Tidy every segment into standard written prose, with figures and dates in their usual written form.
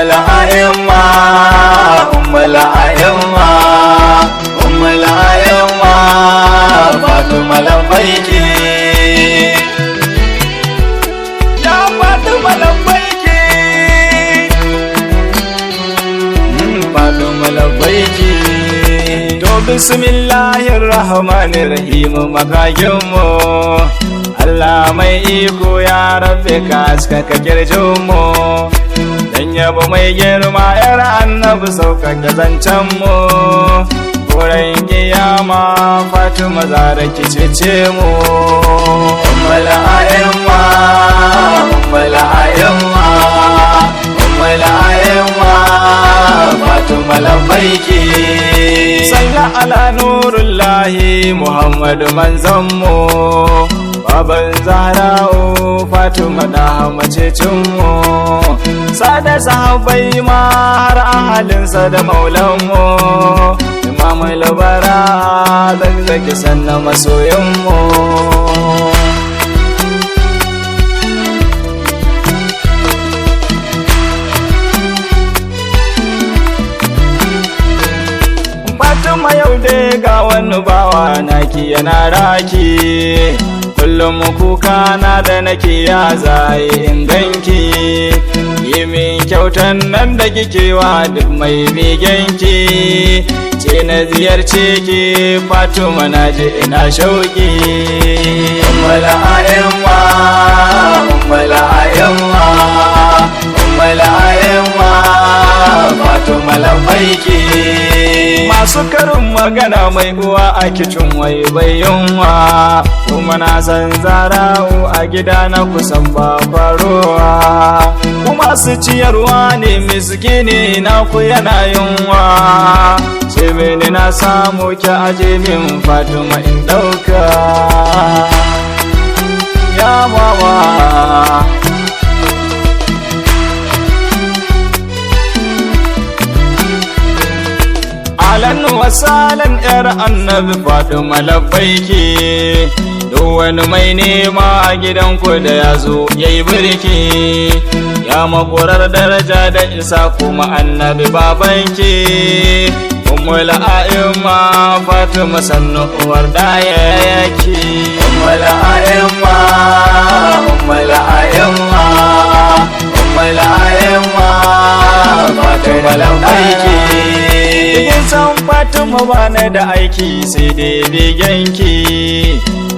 ummul a'immah, ummul a'immah, ummul a'immah, Fatima labbaiki. Ya Fatima labbaiki, Fatima labbaiki. To bismillahir rahmanir rahim magaginmu, Allah mai iko ya rabbi ka haskaka kirjinmu, dan yabo mai girma yar annabi saukaka zancenmu, wurin kiyama Fatima zara ki cece mu. Ummul a'immah, ummul a'immah, ummul a'immah, Fatima labbaiki. Salla ala nurullahi Muhammadu manzanmu, baban Zahra'u Fatima da macecinmu, sada sahabbai ma har ahalinsa da maulanmu, Imamul bara zagzage sannan masoyinmu. Fatima yau dai ga wani bawa naki yana raki, kullum kuka na da nake ya zai in ganki, yi min kyautan nan da kikewa duk mai begenki, ce na ziyarce ki Fatima na ji ina shauki. Ummul a'immah, ummul a'immah, ummul a'immah, Fatima labbaiki. Masu karin magana mai uwa a kicin wai bai yunwa, kuma na san Zahra'u a gida na kusan ba farowa, kuma su ciyarwa ne miskini na ku yana yunwa, ce mini na samu ki aje min Fatima in ɗauka. Ya mama alan wasalan yar annabi Fatima labbaiki, duk wani mai nema a gidanku da ya zo ya yi birki, ya makurar daraja da isa kuma annabi babanki, ummul a'immah Fatima sannu uwar dayaki. Ummul a'immah, ummul a'immah, ummul a'immah, Fatima labbaiki. Kin san Fatima bana da aiki sai dai begenki,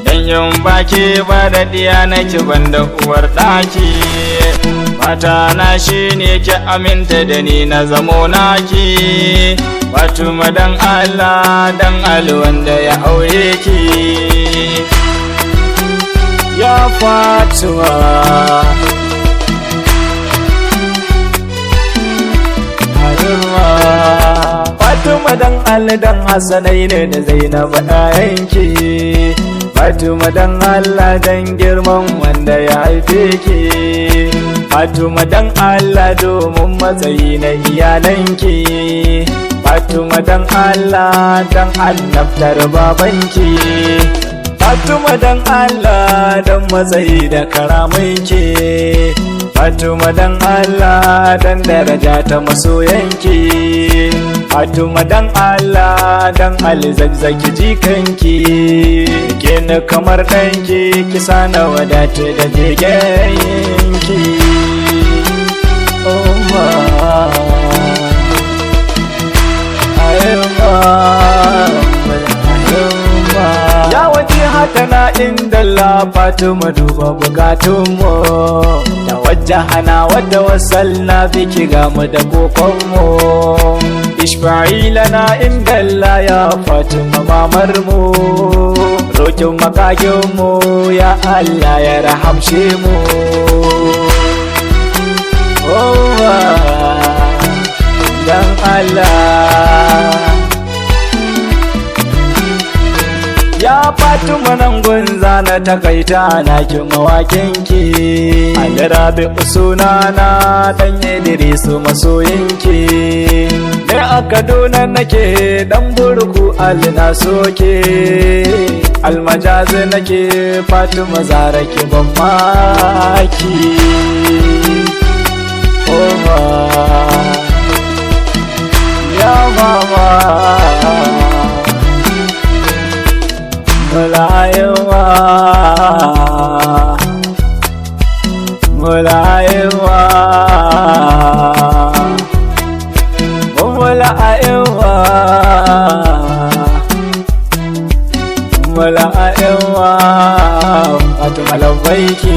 dan yin baki ba da diya nake banda uwar daki, fata na shine ki aminta da ni na zamo naki, Fatima dan Allah dan wanda ya aure ki. Ya Fatima Fatima dan Allah dan Hassanai ne da Zainab ɗayanki, Fatima dan Allah dan girman wanda ya haife ki, Fatima dan Allah domin matsayi na iyalanki, Fatima dan Allah dan annabtar babanki, Fatima dan Allah dan matsayi da karamanki, Fatima dan Allah dan daraja ta masoyanki, Fatima dan Allah dan alzagzaki jikanki, kina kamar danki kisa na wadata da begenki. Oh ma ya waje hatana inda la Fatima duba bukatunmu, da wajahana wadda wasalna biki gamu da kokonmu, ishfa'i lana inda Allah ya Fatima mamarmu, rokin makaginmu ya Allah ya rahamshe mu. Oh dan Allah ya Fatima nan gunza na takaita na ki mawakinki, Ali Rabi'u sunana dan Idrisu masoyinki, ne a Kaduna nake dan burku Ali na soke, Almajazeey nake Fatima zara ki ban maki. Oh mama mulayewa mulayewa mulayewa mulayewa Fatima labbaiki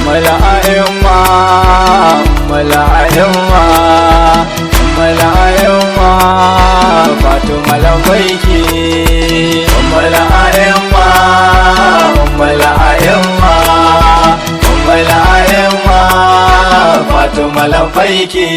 mala'ayma Fatima labbaiki mala'ayma Fatima labbaiki